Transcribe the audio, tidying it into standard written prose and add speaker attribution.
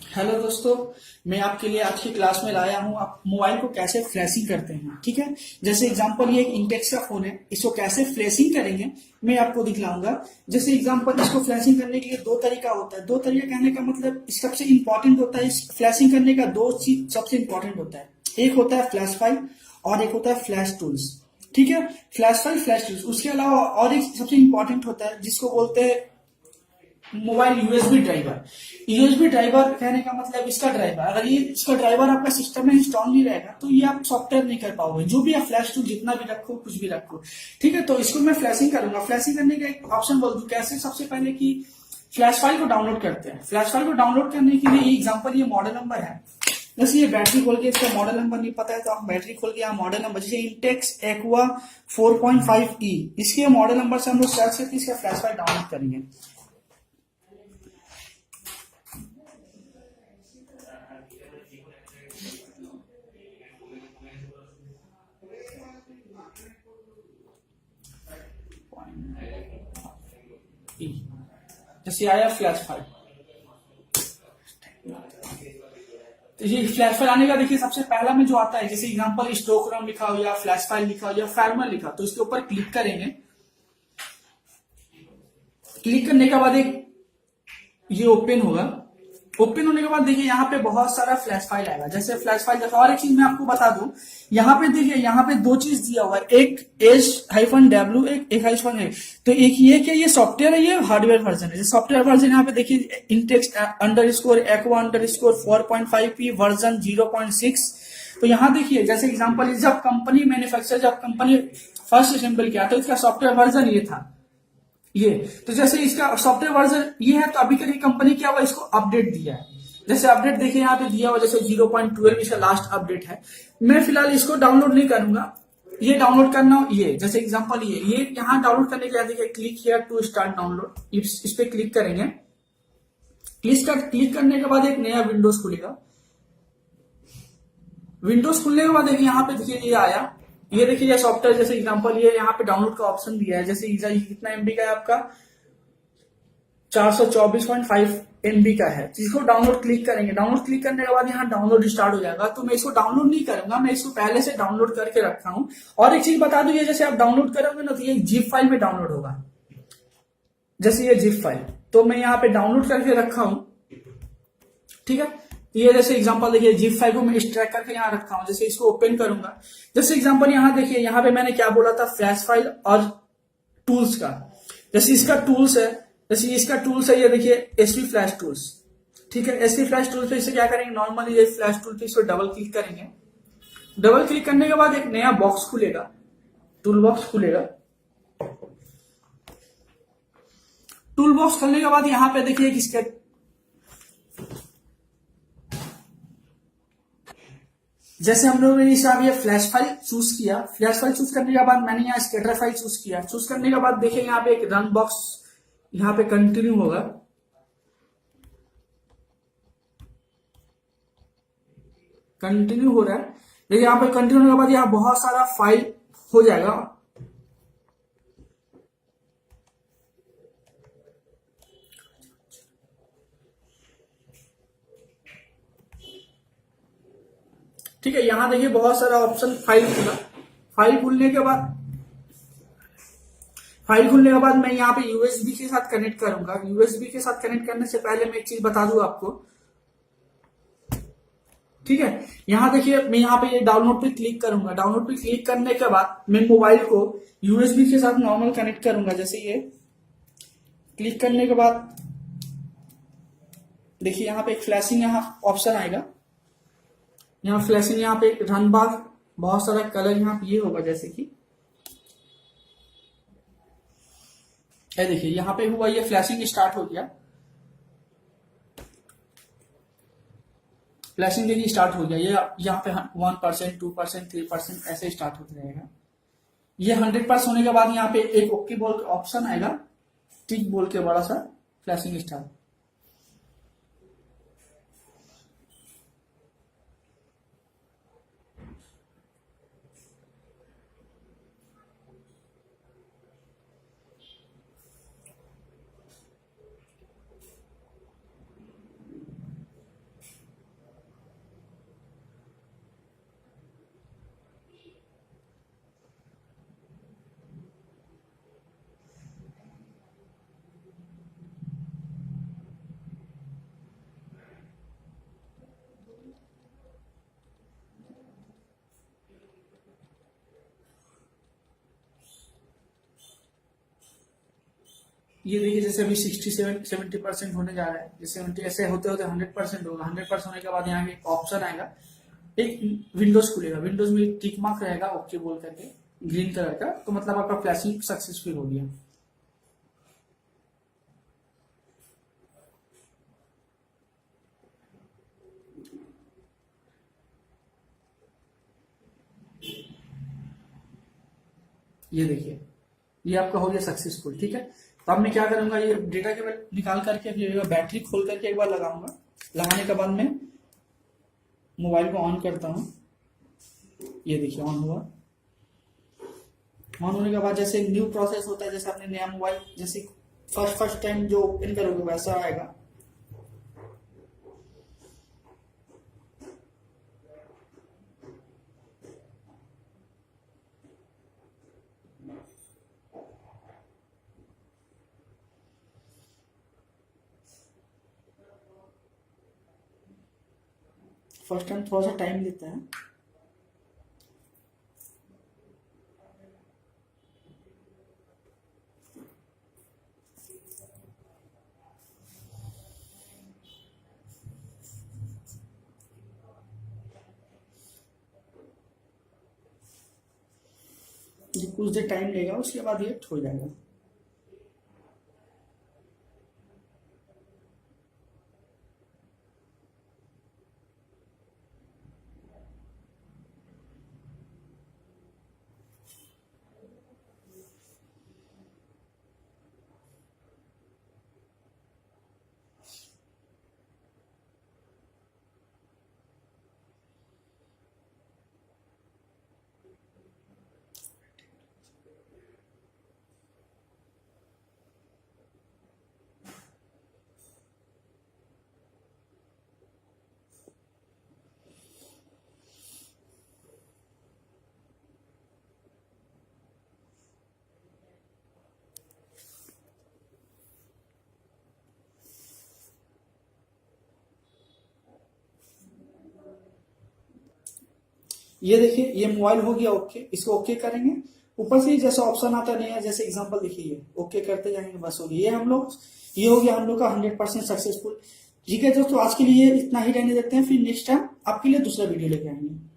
Speaker 1: Hello दोस्तों। मैं आपके लिए आज की क्लास में लाया हूँ आप मोबाइल को कैसे फ्लैशिंग करते हैं। ठीक है, जैसे एग्जांपल ये एक इंटेक्स का फोन है, इसको कैसे फ्लैशिंग करेंगे मैं आपको दिखलाऊंगा। जैसे एग्जांपल इसको फ्लैशिंग करने के लिए दो तरीका होता है। दो तरीका कहने का मतलब सबसे इंपॉर्टेंट होता है, इस फ्लैशिंग करने का दो चीज सबसे इंपॉर्टेंट होता है। एक होता है फ्लैश फाइल और एक होता है फ्लैश टूल्स। ठीक है, फ्लैश फाइल फ्लैश टूल्स, उसके अलावा और एक सबसे इंपॉर्टेंट होता है जिसको बोलते हैं mobile USB driver. USB driver कहने का मतलब इसका ड्राइवर, अगर ये इसका ड्राइवर आपका सिस्टम में इंस्टॉल नहीं रहेगा तो ये आप सॉफ्टवेयर नहीं कर पाओगे, जो भी आप फ्लैश टूल जितना भी रखो कुछ भी रखो। ठीक है, तो इसको मैं फ्लैशिंग करूंगा। फ्लैशिंग करने का एक ऑप्शन बोल दूं कैसे। सबसे पहले कि फ्लैश फाइल को डाउनलोड करते हैं। फ्लैश फाइल को डाउनलोड करने के लिए एग्जाम्पल ये मॉडल नंबर है। जैसे ये बैटरी खोल के, इसका मॉडल नंबर नहीं पता है तो आप बैटरी खोल के यहाँ मॉडल नंबर, जैसे इंटेक्स एक्वा 4.5E, इसके मॉडल नंबर से हम लोग सर्च करके इसका फ्लैश फाइल डाउनलोड करेंगे। जैसे आया फ्लैश फाइल, तो ये फ्लैश फाइल आने का देखिए सबसे पहला में जो आता है, जैसे एग्जांपल स्टोकरम लिखा हो या फ्लैश फाइल लिखा हो या फार्मर लिखा, तो इसके ऊपर क्लिक करेंगे। क्लिक करने के बाद एक ये ओपन होगा। ओपन होने के बाद देखिए यहाँ पे बहुत सारा फ्लैश फाइल आएगा। जैसे फ्लैश फाइल, जैसे और एक चीज मैं आपको बता दूं, यहाँ पे देखिए यहाँ पे दो चीज दिया हुआ है, एक -w, एक -a। तो एक ये क्या, ये सॉफ्टवेयर है, ये हार्डवेयर वर्जन है। सॉफ्टवेयर वर्जन यहाँ पे देखिए Intex underscore aqua underscore 4.5p version 0.6। तो यहाँ देखिए जैसे एग्जाम्पल, जब कंपनी मैन्युफैक्चर, जब कंपनी फर्स्ट असेंबल किया तो इसका सॉफ्टवेयर वर्जन ये था ये। तो जैसे इसका सॉफ्टवेयर वर्जन ये है, तो अभी के लिए कंपनी क्या हुआ, इसको अपडेट दिया है। जैसे अपडेट देखिए यहाँ पे दिया हुआ, जैसे 0.12 इसका लास्ट अपडेट है। मैं फिलहाल इसको डाउनलोड नहीं करूंगा, ये डाउनलोड करना ये जैसे एग्जांपल ये यहाँ डाउनलोड करने के लिए देखिए click here to start download, इस पे क्लिक करेंगे। क्लिक करने के बाद एक नया विंडोज खुलेगा। विंडोज खुलने के बाद देखिए यहाँ पे देखिए ये आया, ये देखिए ये सॉफ्टवेयर, जैसे एग्जांपल ये यहाँ पे डाउनलोड का ऑप्शन दिया है। जैसे कितना एमबी का है आपका, 424.5 MB का है, जिसको डाउनलोड क्लिक करेंगे। डाउनलोड क्लिक करने के बाद यहाँ डाउनलोड स्टार्ट हो जाएगा। तो मैं इसको डाउनलोड नहीं करूंगा, मैं इसको पहले से डाउनलोड करके रखा हूँ। और एक चीज बता दूं, ये जैसे आप डाउनलोड करोगे ना तो ये जिप फाइल में डाउनलोड होगा। जैसे ये जिप फाइल, तो मैं यहाँ पे डाउनलोड करके रखा हूँ। ठीक है, ये जैसे एग्जांपल देखिए जिप फाइल को मैं एक्सट्रैक्ट करके यहाँ रखा हूँ। जैसे इसको ओपन करूंगा, जैसे एग्जांपल यहाँ देखिए, यहाँ पे मैंने क्या बोला था, फ्लैश फाइल और टूल्स का। जैसे इसका टूल्स है, जैसे इसका टूल्स है, ये देखिए एसपी फ्लैश टूल्स। ठीक है, एसपी फ्लैश टूल्स पे इसे क्या करेंगे, नॉर्मली ये फ्लैश टूल पे इसको डबल क्लिक करेंगे। डबल क्लिक करने के बाद एक नया बॉक्स खुलेगा, टूल बॉक्स खुलेगा। टूल बॉक्स खोलने के बाद यहाँ पे देखिए इसके, जैसे हम लोगों ने इसे ये फ्लैश फाइल चूज किया। फ्लैश फाइल चूज करने के बाद मैंने यहाँ स्केटर फाइल चूज किया। चूज करने के बाद देखिए यहाँ पे एक रन बॉक्स, यहाँ पे कंटिन्यू होगा। कंटिन्यू हो रहा है, देखिए यहाँ पे कंटिन्यू होने के बाद यहाँ बहुत सारा फाइल हो जाएगा। ठीक है, यहाँ देखिए बहुत सारा ऑप्शन फाइल खुला। फाइल खुलने के बाद, फाइल खुलने के बाद मैं यहाँ पे यूएसबी के साथ कनेक्ट करूंगा। यूएसबी के साथ कनेक्ट करने से पहले मैं एक चीज बता दूं आपको। ठीक है, यहाँ देखिए मैं यहाँ पे ये डाउनलोड पे क्लिक करूंगा। डाउनलोड पे क्लिक करने के बाद मैं मोबाइल को यूएसबी के साथ नॉर्मल कनेक्ट करूंगा। जैसे ये क्लिक करने के बाद देखिए यहाँ पे एक फ्लैशिंग यहाँ ऑप्शन आएगा। यहाँ फ्लैशिंग, यहाँ पे रन बार, बहुत सारा कलर यहाँ पे ये होगा। जैसे कि ये देखिए यहाँ पे हुआ, ये फ्लैशिंग स्टार्ट हो गया। फ्लैशिंग देखिए स्टार्ट हो गया। ये यहाँ पे 1%, 2%, 3% ऐसे स्टार्ट होता रहेगा। ये 100% होने के बाद यहाँ पे एक ओके बोल ऑप्शन आएगा, टिक बोल के बड़ा सा, फ्लैशिंग स्टार्ट। ये देखिए जैसे अभी 67-70% होने जा रहा है, जैसे 70 ऐसे होते होते 100% होगा। 100% होने के बाद यहाँ पे ऑप्शन आएगा, एक विंडोज खुलेगा, विंडोज में टिक मार्क रहेगा ओके बोल करके ग्रीन कलर का, तो मतलब आपका फ्लैशिंग सक्सेसफुल हो गया। ये देखिए ये आपका हो गया सक्सेसफुल। ठीक है, तो अब मैं क्या करूंगा, ये डेटा केबल निकाल करके फिर बैटरी खोल करके एक बार लगाऊंगा। लगाने के बाद में मोबाइल को ऑन करता हूँ। ये देखिए ऑन हुआ। ऑन होने के बाद जैसे न्यू प्रोसेस होता है, जैसे आपने नया मोबाइल जैसे फर्स्ट टाइम जो ओपन करोगे वैसा आएगा। फर्स्ट टाइम थोड़ा सा टाइम लेता है। ये कुछ देर टाइम लेगा, उसके बाद ये हो जाएगा। ये देखिए ये मोबाइल हो गया ओके, इसको ओके करेंगे। ऊपर से जैसा ऑप्शन आता नहीं है, जैसे एग्जांपल देखिए ओके करते जाएंगे बस हो गया। ये हो गया हम लोग का 100% सक्सेसफुल। ठीक है दोस्तों, आज के लिए इतना ही रहने देते हैं, फिर नेक्स्ट टाइम आपके लिए दूसरा वीडियो लेके आएंगे।